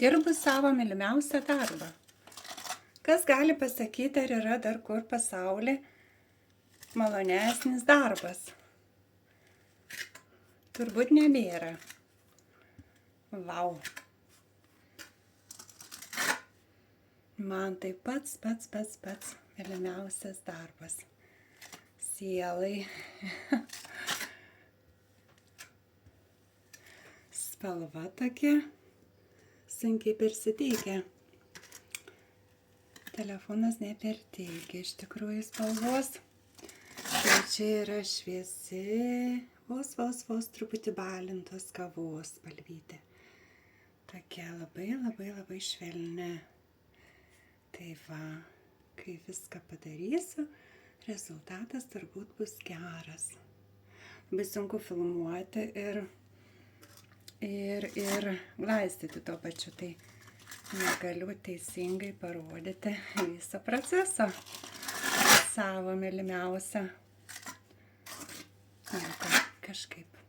Dirbu savo mylimiausią darbą. Kas gali pasakyti, ar yra dar kur pasaulyje malonesnis darbas? Turbūt nebėra. Vau. Man tai pats mylimiausias darbas. Sielai. Spalva tokia sunkiai persiteikia. Telefonas neperteikia iš tikrųjų spalvos. Tai čia yra šviesi, vos truputį balintos kavos spalvytė. Tokia labai švelni. Tai va, kai viską padarysiu, rezultatas turbūt bus geras. Labai sunku filmuoti ir glaistyti tuo pačiu, tai negaliu teisingai parodyti visą procesą savo mylimiausią. Kažkaip